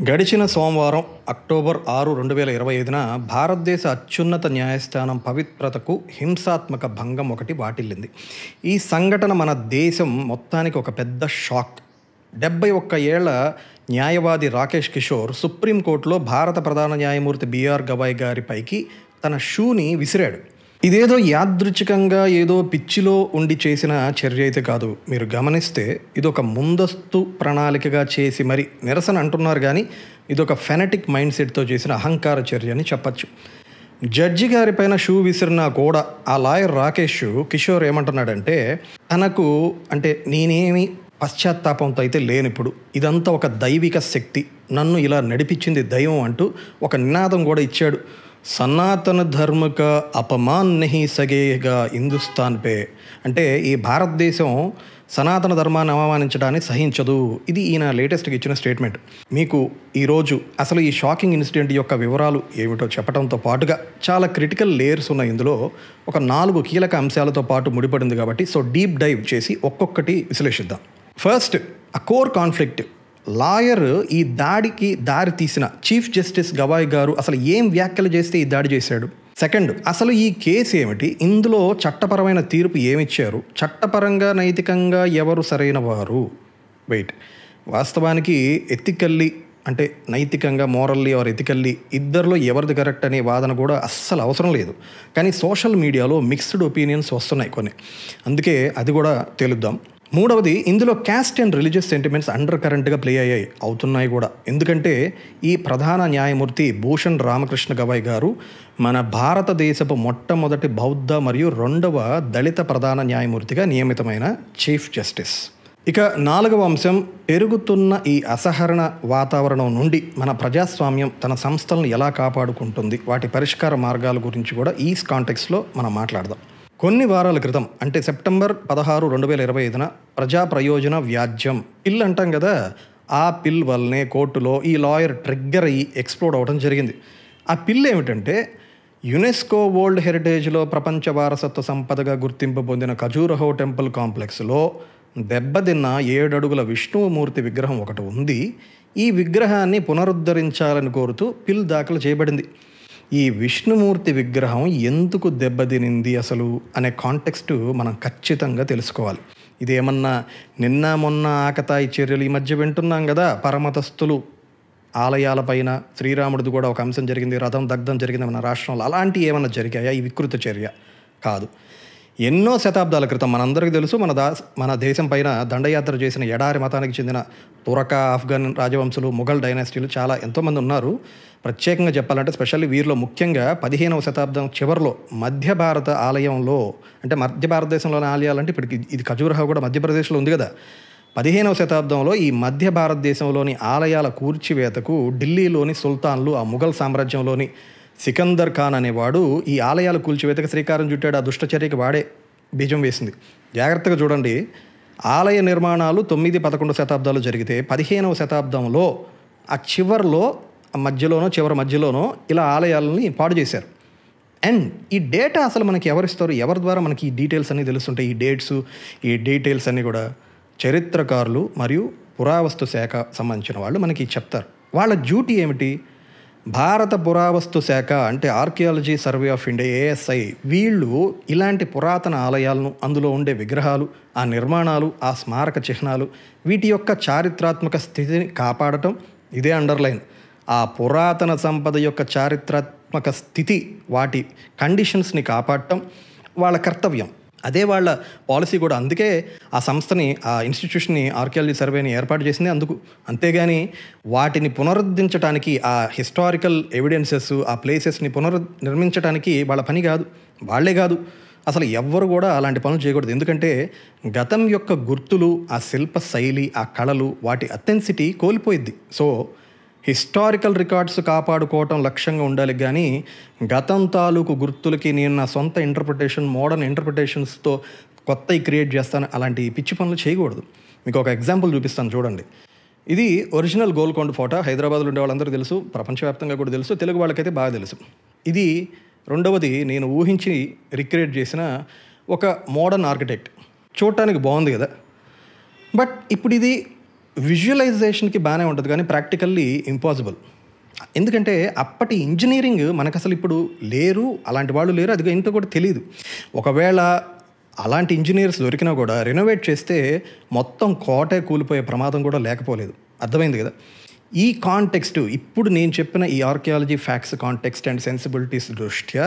గడిచిన సోమవారం అక్టోబర్ 6, 2025న భారతదేశ అత్యున్నత న్యాయస్థానం పవిత్రతకు హింసాత్మక భంగం ఒకటి వాటిల్లింది. ఈ సంఘటన మన దేశం మొత్తానికి ఒక పెద్ద షాక్. 71 ఏళ్ల న్యాయవాది రాకేష్ కిషోర్ సుప్రీంకోర్టులో భారత ప్రధాన న్యాయమూర్తి బిఆర్ గవాయ్ గారిపైకి తన షూని విసిరాడు. ఇదేదో యాదృచ్ఛికంగా ఏదో పిచ్చిలో ఉండి చేసిన చర్య అయితే కాదు. మీరు గమనిస్తే ఇదొక ముందస్తు ప్రణాళికగా చేసి మరి నిరసన అంటున్నారు, కానీ ఇదొక ఫెనటిక్ మైండ్ సెట్తో చేసిన అహంకార చర్య అని చెప్పచ్చు. జడ్జి గారిపైన షూ విసిరినా కూడా ఆ లాయర్ రాకేష్ కిషోర్ ఏమంటున్నాడంటే, తనకు నేనేమి పశ్చాత్తాపంతో అయితే లేనిప్పుడు, ఇదంతా ఒక దైవిక శక్తి, నన్ను ఇలా నడిపించింది దైవం అంటూ ఒక నినాదం కూడా ఇచ్చాడు. సనాతన ధర్మ కా అపమాన్ నహీ సగేగా హిందుస్థాన్ పే, అంటే ఈ భారతదేశం సనాతన ధర్మాన్ని అవమానించడాన్ని సహించదు. ఇది ఈయన లేటెస్ట్గా ఇచ్చిన స్టేట్మెంట్. మీకు ఈరోజు అసలు ఈ షాకింగ్ ఇన్సిడెంట్ యొక్క వివరాలు ఏమిటో చెప్పడంతో పాటుగా చాలా క్రిటికల్ లేయర్స్ ఉన్నాయి. ఇందులో ఒక 4 కీలక అంశాలతో పాటు ముడిపడింది కాబట్టి డీప్ డైవ్ చేసి ఒక్కొక్కటి విశ్లేషిద్దాం. ఫస్ట్, ఆ కోర్ కాన్ఫ్లిక్ట్. లాయర్ ఈ దాడికి దారి తీసిన చీఫ్ జస్టిస్ గవాయ్ గారు అసలు ఏం వ్యాఖ్యలు చేస్తే ఈ దాడి చేశాడు? సెకండ్, అసలు ఈ కేసు ఏమిటి? ఇందులో చట్టపరమైన తీర్పు ఏమిచ్చారు? చట్టపరంగా నైతికంగా ఎవరు సరైన వారు? వాస్తవానికి ఎథికల్లీ, అంటే నైతికంగా, మోరల్లీ ఆర్ ఎథికల్లీ ఇద్దరిలో ఎవరిది కరెక్ట్ అనే వాదన కూడా అస్సలు అవసరం లేదు. కానీ సోషల్ మీడియాలో మిక్స్డ్ ఒపీనియన్స్ వస్తున్నాయి కొన్ని, అందుకే అది కూడా తెలుద్దాం. మూడవది, ఇందులో caste and religious sentiments under కరెంట్గా ప్లే అవుతున్నాయి కూడా. ఎందుకంటే ఈ ప్రధాన న్యాయమూర్తి భూషణ్ రామకృష్ణ గవాయ్ గారు మన భారతదేశపు మొట్టమొదటి బౌద్ధ మరియు 2వ దళిత ప్రధాన న్యాయమూర్తిగా నియమితమైన చీఫ్ జస్టిస్. ఇక 4వ అంశం, పెరుగుతున్న ఈ అసహరణ వాతావరణం నుండి మన ప్రజాస్వామ్యం తన సంస్థలను ఎలా కాపాడుకుంటుంది, వాటి పరిష్కార మార్గాల గురించి కూడా ఈ కాంటెక్స్లో మనం మాట్లాడదాం. కొన్ని వారాల క్రితం, అంటే సెప్టెంబర్ 16, 2025న ప్రజా ప్రయోజన వ్యాజ్యం పిల్ అంటాం కదా, ఆ పిల్ వల్లనే కోర్టులో ఈ లాయర్ ట్రిగ్గర్ అయ్యి ఎక్స్ప్లోడ్ అవ్వడం జరిగింది. ఆ పిల్ ఏమిటంటే, యునెస్కో వరల్డ్ హెరిటేజ్లో ప్రపంచ వారసత్వ సంపదగా గుర్తింపు పొందిన ఖజూరహో టెంపుల్ కాంప్లెక్స్లో దెబ్బతిన్న 7 అడుగుల విష్ణుమూర్తి విగ్రహం ఒకటి ఉంది. ఈ విగ్రహాన్ని పునరుద్ధరించాలని కోరుతూ పిల్ దాఖలు చేయబడింది. ఈ విష్ణుమూర్తి విగ్రహం ఎందుకు దెబ్బతినింది అసలు అనే కాంటెక్స్ట్ మనం ఖచ్చితంగా తెలుసుకోవాలి. ఇదేమన్నా నిన్న మొన్న ఆకతాయి చర్యలు ఈ మధ్య వింటున్నాం కదా, పరమతస్థులు ఆలయాలపైన, శ్రీరాముడిది కూడా ఒక అంశం జరిగింది, రథం దగ్ధం జరిగింది మన రాష్ట్రంలో, అలాంటివి ఏమన్నా జరిగాయా? ఈ వికృత చర్య కాదు. ఎన్నో శతాబ్దాల క్రితం మనందరికీ తెలుసు, మన దేశం పైన దండయాత్ర చేసిన ఎడారి మతానికి చెందిన తురక, ఆఫ్ఘన్ రాజవంశులు, మొఘల్ డైనాసిటీలు చాలా ఎంతోమంది ఉన్నారు. ప్రత్యేకంగా చెప్పాలంటే స్పెషల్లీ వీరిలో ముఖ్యంగా 15వ శతాబ్దం చివరిలో మధ్య భారత ఆలయంలో, అంటే మధ్య భారతదేశంలోని ఆలయాలంటే ఇప్పటికి ఇది ఖజూరహో కూడా మధ్యప్రదేశ్లో ఉంది కదా, 15వ శతాబ్దంలో ఈ మధ్య భారతదేశంలోని ఆలయాల కూర్చివేతకు ఢిల్లీలోని సుల్తాన్లు, ఆ ముఘల్ సామ్రాజ్యంలోని సికందర్ ఖాన్ అనేవాడు ఈ ఆలయాల కూల్చివేతకు శ్రీకారం చుట్టాడు. ఆ దుష్టచర్యకి వాడే బీజం వేసింది. జాగ్రత్తగా చూడండి, ఆలయ నిర్మాణాలు 9, 11 శతాబ్దాలు జరిగితే 15వ శతాబ్దంలో ఆ చివరిలో చివరి మధ్యలోనో ఇలా ఆలయాలని పాడు చేశారు. అండ్ ఈ డేటా అసలు మనకి ఎవరిస్తారు, ఎవరి ద్వారా మనకి ఈ డీటెయిల్స్ అన్నీ తెలుస్తుంటాయి? ఈ డేట్స్, ఈ డీటెయిల్స్ అన్నీ కూడా చరిత్రకారులు మరియు పురావస్తు శాఖ సంబంధించిన వాళ్ళు మనకి చెప్తారు. వాళ్ళ డ్యూటీ ఏమిటి? భారత పురావస్తు శాఖ, అంటే archaeology survey of India, ASI, వీళ్ళు ఇలాంటి పురాతన ఆలయాలను, అందులో ఉండే విగ్రహాలు, ఆ నిర్మాణాలు, ఆ స్మారక చిహ్నాలు, వీటి యొక్క చారిత్రాత్మక స్థితిని కాపాడటం, ఇదే అండర్లైన్. ఆ పురాతన సంపద యొక్క చారిత్రాత్మక స్థితి, వాటి కండిషన్స్ని కాపాడటం వాళ్ళ కర్తవ్యం. అదే వాళ్ళ పాలసీ కూడా. అందుకే ఆ సంస్థని, ఆ ఇన్స్టిట్యూషన్ని, ఆర్కియాలజీ సర్వేని ఏర్పాటు చేసింది అందుకు. అంతేగాని వాటిని పునరుద్ధరించడానికి, ఆ హిస్టారికల్ ఎవిడెన్సెస్, ఆ ప్లేసెస్ని పునర్నిర్మించడానికి వాళ్ళ పని కాదు. వాళ్లే కాదు, అసలు ఎవ్వరు కూడా అలాంటి పనులు చేయకూడదు. ఎందుకంటే గతం యొక్క గుర్తులు, ఆ శిల్ప శైలి, ఆ కళలు, వాటి అథెంటిసిటీ కోల్పోయిద్ది. హిస్టారికల్ రికార్డ్స్ కాపాడుకోవటం లక్ష్యంగా ఉండాలి, కానీ గతం తాలూకు గుర్తులకి నేను నా సొంత ఇంటర్ప్రిటేషన్, మోడర్న్ ఇంటర్ప్రిటేషన్స్తో కొత్తవి క్రియేట్ చేస్తాను, అలాంటి పిచ్చి పనులు చేయకూడదు. మీకు ఒక ఎగ్జాంపుల్ చూపిస్తాను చూడండి. ఇది ఒరిజినల్ గోల్కొండ ఫోటో. హైదరాబాద్లో ఉండే వాళ్ళందరూ తెలుసు, ప్రపంచవ్యాప్తంగా కూడా తెలుసు, తెలుగు వాళ్ళకైతే బాగా తెలుసు. ఇది రెండవది నేను ఊహించి రిక్రియేట్ చేసిన ఒక మోడర్న్ ఆర్కిటెక్ట్. చూడటానికి బాగుంది కదా, బట్ ఇప్పుడు ఇది విజువలైజేషన్కి బాగానే ఉంటుంది కానీ ప్రాక్టికల్లీ ఇంపాసిబుల్. ఎందుకంటే అప్పటి ఇంజనీరింగ్ మనకు అసలు ఇప్పుడు లేరు, అలాంటి వాళ్ళు లేరు, అది ఏంటో కూడా తెలియదు. ఒకవేళ అలాంటి ఇంజనీర్స్ దొరికినా కూడా రెనోవేట్ చేస్తే మొత్తం కోటే కూలిపోయే ప్రమాదం కూడా లేకపోలేదు. అర్థమైంది కదా. ఈ కాంటెక్స్ట్ ఇప్పుడు నేను చెప్పిన ఈ archaeology facts context and sensibilities దృష్ట్యా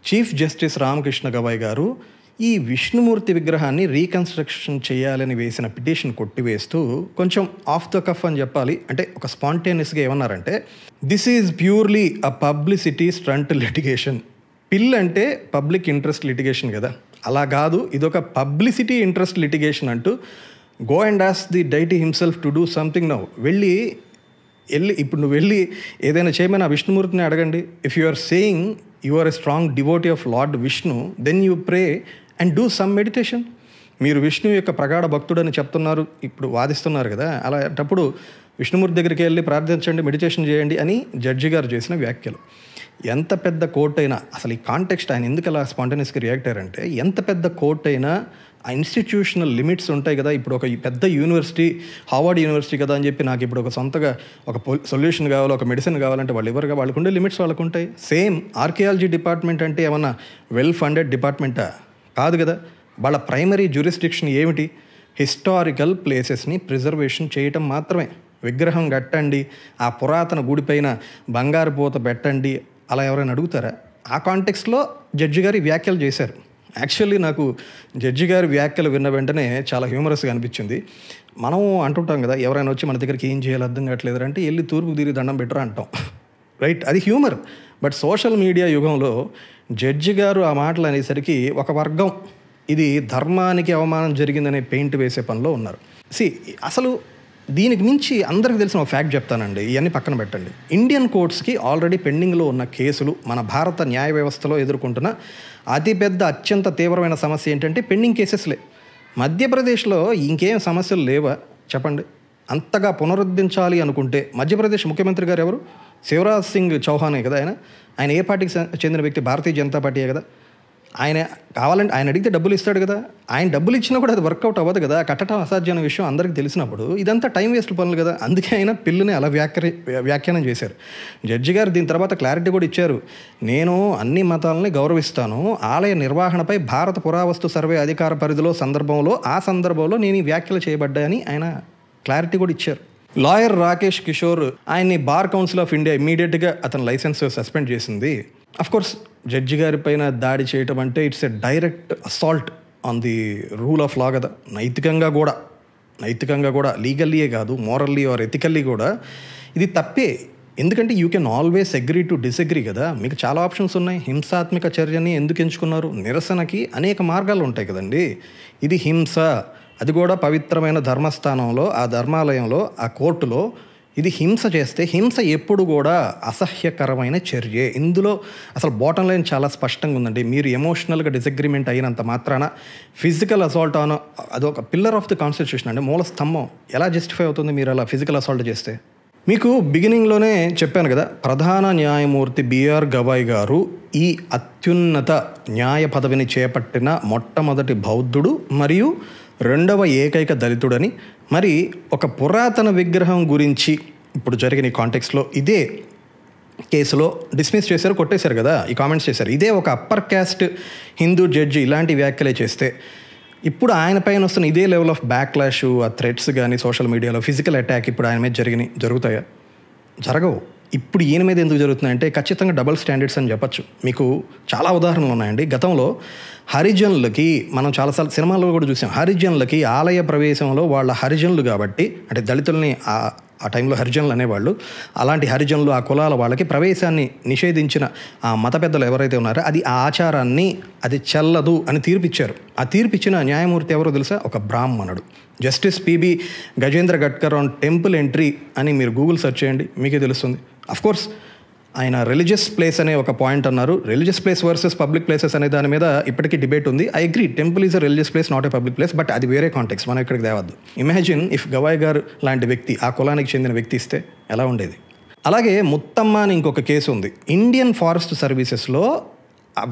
చీఫ్ జస్టిస్ రామకృష్ణ గవాయ్ గారు ఈ విష్ణుమూర్తి విగ్రహాన్ని రీకన్స్ట్రక్షన్ చేయాలని వేసిన పిటిషన్ కొట్టివేస్తూ కొంచెం ఆఫ్ ద కఫ్ అని చెప్పాలి, అంటే ఒక స్పాంటేనియస్గా ఏమన్నారంటే, this is purely a publicity stunt litigation. PIL అంటే పబ్లిక్ ఇంట్రెస్ట్ లిటిగేషన్ కదా, అలా కాదు, ఇదొక పబ్లిసిటీ ఇంట్రెస్ట్ లిటిగేషన్ అంటూ go and ask the deity himself to do something now. ఇప్పుడు నువ్వు వెళ్ళి ఏదైనా చేయమని ఆ విష్ణుమూర్తిని అడగండి. If you are saying you are a strong devotee of lord Vishnu, then you pray and do some meditation. మీరు విష్ణు యొక్క ప్రగాఢ భక్తుడని చెప్తున్నారు, ఇప్పుడు వాదిస్తున్నారు కదా, అలాంటప్పుడు విష్ణుమూర్తి దగ్గరికి వెళ్ళి ప్రార్థించండి, మెడిటేషన్ చేయండి అని జడ్జి గారు చేసిన వ్యాఖ్యలు. ఎంత పెద్ద కోర్టు అయినా, అసలు ఈ కాంటెక్స్ట్ ఆయన ఎందుకు అలా స్పాంటేనియస్గా రియాక్ట్ అయ్యారంటే, ఎంత పెద్ద కోర్టు అయినా ఆ ఇన్స్టిట్యూషనల్ లిమిట్స్ ఉంటాయి కదా. ఇప్పుడు ఒక పెద్ద యూనివర్సిటీ, హార్వర్డ్ యూనివర్సిటీ కదా అని చెప్పి నాకు ఇప్పుడు ఒక సొంతగా ఒక సొల్యూషన్ కావాలి, ఒక మెడిసిన్ కావాలంటే వాళ్ళు ఎవరుగా వాళ్ళకుండే లిమిట్స్ వాళ్ళకు ఉంటాయి. సేమ్ ఆర్కియాలజీ డిపార్ట్మెంట్ అంటే ఏమన్నా వెల్ ఫండెడ్ డిపార్ట్మెంటా? కాదు కదా. వాళ్ళ ప్రైమరీ జ్యూరిస్డిక్షన్ ఏమిటి? హిస్టారికల్ ప్లేసెస్ని ప్రిజర్వేషన్ చేయటం మాత్రమే. విగ్రహం కట్టండి, ఆ పురాతన గుడిపైన బంగారు పూత పెట్టండి, అలా ఎవరైనా అడుగుతారా? ఆ కాంటెక్స్ట్లో జడ్జి గారి వ్యాఖ్యలు చేశారు. యాక్చువల్లీ నాకు జడ్జి గారి వ్యాఖ్యలు విన్న వెంటనే చాలా హ్యూమరస్గా అనిపించింది. మనం అంటుంటాం కదా, ఎవరైనా వచ్చి మన దగ్గరికి ఏం చేయాలి అర్థం కావట్లేదు అంటే వెళ్ళి తూర్పు తిరిగి దండం పెట్టరా అంటాం, రైట్? అది హ్యూమర్. బట్ సోషల్ మీడియా యుగంలో జడ్జి గారు ఆ మాటలు అనేసరికి ఒక వర్గం ఇది ధర్మానికి అవమానం జరిగిందనే పెయింట్ వేసే పనిలో ఉన్నారు. అసలు దీనికి మించి అందరికీ తెలిసిన ఒక ఫ్యాక్ట్ చెప్తానండి, ఇవన్నీ పక్కన పెట్టండి. ఇండియన్ కోర్ట్స్కి ఆల్రెడీ పెండింగ్లో ఉన్న కేసులు, మన భారత న్యాయ వ్యవస్థలో ఎదుర్కొంటున్న అతిపెద్ద అత్యంత తీవ్రమైన సమస్య ఏంటంటే పెండింగ్ కేసెస్లే. మధ్యప్రదేశ్లో ఇంకేం సమస్యలు లేవా చెప్పండి? అంతగా పునరుద్ధరించాలి అనుకుంటే మధ్యప్రదేశ్ ముఖ్యమంత్రి గారు ఎవరు? శివరాజ్ సింగ్ చౌహానే కదా. ఆయన ఏ పార్టీకి చెందిన వ్యక్తి? భారతీయ జనతా పార్టీయే కదా. ఆయన కావాలంటే ఆయన అడిగితే డబ్బులు ఇస్తాడు కదా. ఆయన డబ్బులు ఇచ్చినా కూడా అది వర్కౌట్ అవ్వదు కదా, కట్టడం అసాధ్యమైన విషయం అందరికీ తెలిసినప్పుడు ఇదంతా టైం వేస్ట్ పనులు కదా. అందుకే ఆయన పిల్లని అలా వ్యాఖ్యానం చేశారు. జడ్జి గారు దీని తర్వాత క్లారిటీ కూడా ఇచ్చారు. నేను అన్ని మతాలని గౌరవిస్తాను, ఆలయ నిర్వహణపై భారత పురావస్తు సర్వే అధికార పరిధిలో ఆ సందర్భంలో నేను ఈ వ్యాఖ్యలు చేయబడ్డాయని ఆయన క్లారిటీ కూడా ఇచ్చారు. లాయర్ రాకేష్ కిషోర్ ఆయన్ని బార్ కౌన్సిల్ ఆఫ్ ఇండియా ఇమ్మీడియట్గా అతని లైసెన్స్ సస్పెండ్ చేసింది. అఫ్కోర్స్ జడ్జి గారి పైన దాడి చేయటం అంటే it's a direct assault on the rule of law కదా. నైతికంగా కూడా లీగల్లీయే కాదు, మోరల్లీ ఆర్ ఎథికల్లీ కూడా ఇది తప్పే. ఎందుకంటే you can always agree to disagree కదా. మీకు చాలా ఆప్షన్స్ ఉన్నాయి. హింసాత్మక చర్యని ఎందుకు ఎంచుకున్నారు? నిరసనకి అనేక మార్గాలు ఉంటాయి కదండి. ఇది హింస, అది కూడా పవిత్రమైన ధర్మస్థానంలో, ఆ ధర్మాలయంలో, ఆ కోర్టులో ఇది హింస చేస్తే హింస ఎప్పుడు కూడా అసహ్యకరమైన చర్యే. ఇందులో అసలు బాటమ్ లైన్ చాలా స్పష్టంగా ఉందండి. మీరు ఎమోషనల్గా డిసగ్రిమెంట్ అయినంత మాత్రాన ఫిజికల్ అసాల్ట్ అదొక పిల్లర్ ఆఫ్ ది కాన్స్టిట్యూషన్ అండి, మూల స్తంభం. ఎలా జస్టిఫై అవుతుంది మీరు అలా ఫిజికల్ అసాల్ట్ చేస్తే? మీకు బిగినింగ్లోనే చెప్పాను కదా, ప్రధాన న్యాయమూర్తి బిఆర్ గవాయ్ గారు ఈ అత్యున్నత న్యాయ పదవిని చేపట్టిన మొట్టమొదటి బౌద్ధుడు మరియు రెండవ ఏకైక దళితుడని. మరి ఒక పురాతన విగ్రహం గురించి ఇప్పుడు జరిగిన ఈ కాంటెక్స్లో ఇదే కేసులో డిస్మిస్ చేశారు, కొట్టేశారు కదా, ఈ కామెంట్స్ చేశారు. ఇదే ఒక అప్పర్ క్యాస్ట్ హిందూ జడ్జి ఇలాంటి వ్యాఖ్యలే చేస్తే ఇప్పుడు ఆయన పైన వస్తున్న ఇదే లెవెల్ ఆఫ్ బ్యాక్లాష్, ఆ థ్రెడ్స్ కానీ సోషల్ మీడియాలో ఫిజికల్ అటాక్ ఇప్పుడు ఆయన మీద జరుగుతాయా? జరగవు. ఇప్పుడు ఈయన మీద ఎందుకు జరుగుతున్నాయంటే ఖచ్చితంగా డబుల్ స్టాండర్డ్స్ అని చెప్పచ్చు. మీకు చాలా ఉదాహరణలు ఉన్నాయండి. గతంలో హరిజనులకి మనం చాలాసార్లు సినిమాల్లో కూడా చూసాం. హరిజనులకి ఆలయ ప్రవేశంలో వాళ్ళ హరిజనులు కాబట్టి, అంటే దళితుల్ని ఆ టైంలో హరిజనులు అనేవాళ్ళు, అలాంటి హరిజనులు ఆ కులాల వాళ్ళకి ప్రవేశాన్ని నిషేధించిన ఆ మత పెద్దలు ఎవరైతే ఉన్నారో అది ఆ ఆచారాన్ని అది చెల్లదు అని తీర్పిచ్చారు. ఆ తీర్పిచ్చిన న్యాయమూర్తి ఎవరో తెలుసా? ఒక బ్రాహ్మణుడు. Justice PB Gajendragadkar on temple entry అని మీరు గూగుల్ సెర్చ్ చేయండి, మీకే తెలుస్తుంది. అఫ్కోర్స్ ఆయన రిలీజియస్ ప్లేస్ అనే ఒక పాయింట్ అన్నారు. Religious place versus public places అనే దాని మీద ఇప్పటికీ డిబేట్ ఉంది. I agree, temple is a religious place, not a public place. But అది వేరే కాంటెక్స్ట్, మనం ఇక్కడికి తేవద్దు. ఇమాజిన్ ఇఫ్ గవాయ్ గారు లాంటి వ్యక్తి ఆ కులానికి చెందిన వ్యక్తి ఇస్తే ఎలా ఉండేది? అలాగే ముత్తమ్మ అని ఇంకొక కేసు ఉంది. ఇండియన్ ఫారెస్ట్ సర్వీసెస్లో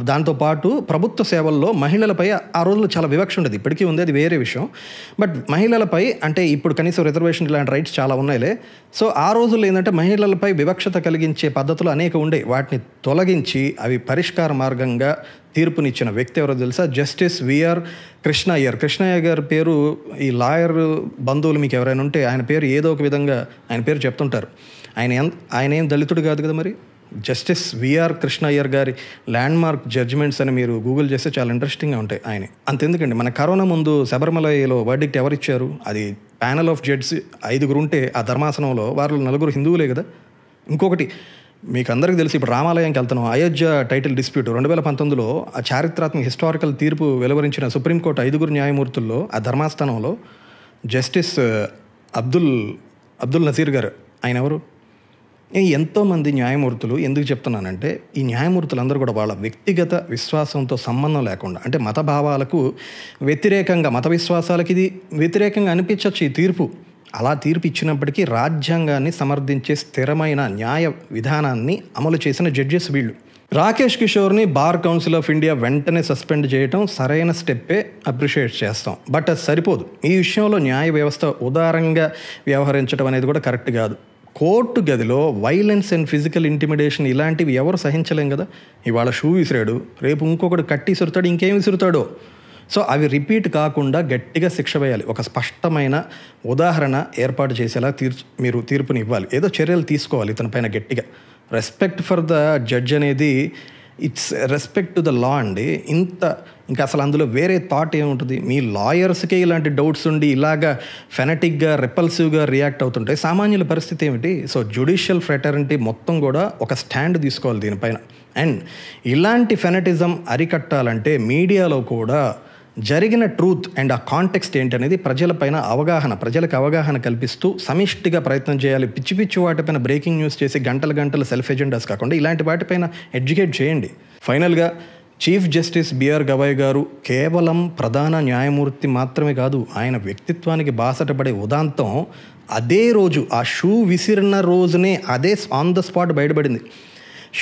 దాంతోపాటు ప్రభుత్వ సేవల్లో మహిళలపై ఆ రోజుల్లో చాలా వివక్ష ఉండేది, ఇప్పటికీ ఉంది, అది వేరే విషయం. బట్ మహిళలపై అంటే ఇప్పుడు కనీసం రిజర్వేషన్ ఇలాంటి రైట్స్ చాలా ఉన్నాయిలే. సో ఆ రోజుల్లో ఏంటంటే మహిళలపై వివక్షత కలిగించే పద్ధతులు అనేక ఉండే, వాటిని తొలగించి అవి పరిష్కార మార్గంగా తీర్పునిచ్చిన వ్యక్తి ఎవరో తెలుసా? Justice VR Krishna Iyer. కృష్ణయ్య గారి పేరు ఈ లాయర్ బంధువులు మీకు ఎవరైనా ఉంటే ఆయన పేరు ఏదో ఒక విధంగా ఆయన పేరు చెప్తుంటారు. ఆయన ఏం దళితుడు కాదు కదా. మరి జస్టిస్ విఆర్ కృష్ణయ్యర్ గారి ల్యాండ్ మార్క్ జడ్జిమెంట్స్ అని మీరు గూగుల్ చేస్తే చాలా ఇంట్రెస్టింగ్గా ఉంటాయి. ఆయన అంతెందుకండి, మన కరోనా ముందు శబరిమలలో వర్డిక్ట్ ఎవరిచ్చారు? అది ప్యానల్ ఆఫ్ జడ్జి 5 ఉంటే ఆ ధర్మాసనంలో వారు 4 హిందువులే కదా. ఇంకొకటి మీకు అందరికీ తెలిసి, ఇప్పుడు రామాలయంకి వెళ్తున్నాం, అయోధ్య టైటిల్ డిస్ప్యూట్ 2019లో ఆ చారిత్రాత్మక హిస్టారికల్ తీర్పు వెలువరించిన సుప్రీంకోర్టు 5 న్యాయమూర్తుల్లో ఆ ధర్మాస్థానంలో జస్టిస్ అబ్దుల్ నజీర్ గారు. ఆయన ఎవరు? ఎంతోమంది న్యాయమూర్తులు. ఎందుకు చెప్తున్నానంటే ఈ న్యాయమూర్తులందరూ కూడా వాళ్ళ వ్యక్తిగత విశ్వాసంతో సంబంధం లేకుండా, అంటే మత భావాలకు వ్యతిరేకంగా, మత విశ్వాసాలకి ఇది వ్యతిరేకంగా అనిపించవచ్చు ఈ తీర్పు. అలా తీర్పు ఇచ్చినప్పటికీ రాజ్యాంగాన్ని సమర్థించే స్థిరమైన న్యాయ విధానాన్ని అమలు చేసిన జడ్జెస్ వీళ్ళు. రాకేష్ కిషోర్ని బార్ కౌన్సిల్ ఆఫ్ ఇండియా వెంటనే సస్పెండ్ చేయడం సరైన స్టెప్పే, అప్రిషియేట్ చేస్తాం. బట్ అది సరిపోదు. ఈ విషయంలో న్యాయ వ్యవస్థ ఉదారంగా వ్యవహరించడం అనేది కూడా కరెక్ట్ కాదు. కోర్టు గదిలో వైలెన్స్ అండ్ ఫిజికల్ ఇంటిమిడేషన్ ఇలాంటివి ఎవరు సహించలేం కదా. ఇవాళ షూ విసిరాడు, రేపు ఇంకొకటి కట్టి విసురుతాడు, ఇంకేం విసురుతాడో. సో అవి రిపీట్ కాకుండా గట్టిగా శిక్ష వేయాలి. ఒక స్పష్టమైన ఉదాహరణ ఏర్పాటు చేసేలా మీరు తీర్పుని ఇవ్వాలి. ఏదో చర్యలు తీసుకోవాలి ఇతని పైన గట్టిగా. రెస్పెక్ట్ ఫర్ ద జడ్జ్ అనేది it's respect to the law అండి. ఇంకా అసలు అందులో వేరే థాట్ ఏముంటుంది? మీ లాయర్స్కే ఇలాంటి డౌట్స్ ఉండి ఇలాగా ఫెనటిక్గా రిపల్సివ్గా రియాక్ట్ అవుతుంటే సామాన్యుల పరిస్థితి ఏమిటి? సో జ్యుడిషియల్ ఫ్రెటర్నిటీ మొత్తం కూడా ఒక స్టాండ్ తీసుకోవాలి దీనిపైన. అండ్ ఇలాంటి ఫెనటిజం అరికట్టాలంటే మీడియాలో కూడా జరిగిన ట్రూత్ అండ్ ఆ కాంటెక్స్ట్ ఏంటనేది ప్రజలకు అవగాహన కల్పిస్తూ సమిష్టిగా ప్రయత్నం చేయాలి. పిచ్చి వాటిపైన బ్రేకింగ్ న్యూస్ చేసి గంటలు సెల్ఫ్ ఎజెండాస్ కాకుండా ఇలాంటి వాటిపైన ఎడ్యుకేట్ చేయండి. ఫైనల్గా చీఫ్ జస్టిస్ బిఆర్ గవాయ్ గారు కేవలం ప్రధాన న్యాయమూర్తి మాత్రమే కాదు, ఆయన వ్యక్తిత్వానికి బాసటపడే ఉదాంతం అదే రోజు, ఆ షూ విసిరిన రోజునే అదే ఆన్ ద స్పాట్ బయటపడింది.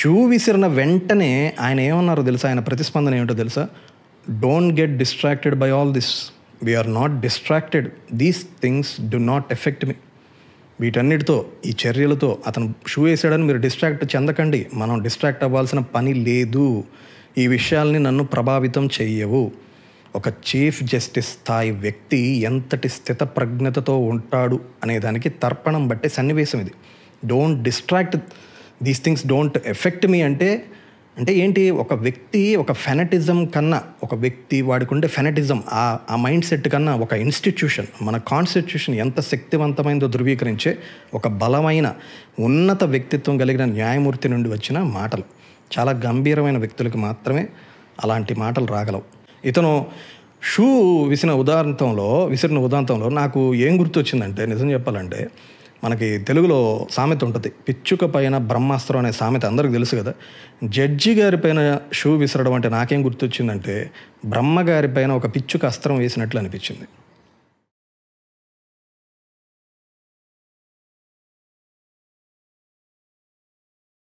షూ విసిరిన వెంటనే ఆయన ఏమన్నారో తెలుసా? ఆయన ప్రతిస్పందన ఏమిటో తెలుసా? Don't get distracted by all this. We're not distracted. These things do not affect me. వీటన్నిటితో, ఈ చర్యలతో అతను షూ వేసాడని మీరు డిస్ట్రాక్ట్ చెందకండి. మనం డిస్ట్రాక్ట్ అవ్వాల్సిన పని లేదు. ఈ విషయాల్ని నన్ను ప్రభావితం చెయ్యవు. ఒక చీఫ్ జస్టిస్ స్థాయి వ్యక్తి ఎంతటి స్థితప్రజ్ఞతతో ఉంటాడు అనే దానికి తర్పణం బట్టే సన్నివేశం ఇది. Don't distract, these things don't affect me అంటే ఏంటి? ఒక వ్యక్తి ఒక ఫెనటిజం కన్నా, ఒక వ్యక్తి వాడికి ఉండే ఫెనటిజం ఆ మైండ్ సెట్ కన్నా ఒక ఇన్స్టిట్యూషన్, మన కాన్స్టిట్యూషన్ ఎంత శక్తివంతమైందో ధృవీకరించే ఒక బలమైన ఉన్నత వ్యక్తిత్వం కలిగిన న్యాయమూర్తి నుండి వచ్చిన మాటలు. చాలా గంభీరమైన వ్యక్తులకు మాత్రమే అలాంటి మాటలు రాగలవు. ఇతను షూ విసిరిన ఉదాంతంలో నాకు ఏం గుర్తొచ్చిందంటే, నిజం చెప్పాలంటే మనకి తెలుగులో సామెత ఉంటుంది, పిచ్చుక పైన బ్రహ్మాస్త్రం అనే సామెత అందరికీ తెలుసు కదా. జడ్జి గారి పైన షూ విసరడం అంటే నాకేం గుర్తొచ్చిందంటే బ్రహ్మగారి పైన ఒక పిచ్చుక అస్త్రం వేసినట్లు అనిపించింది.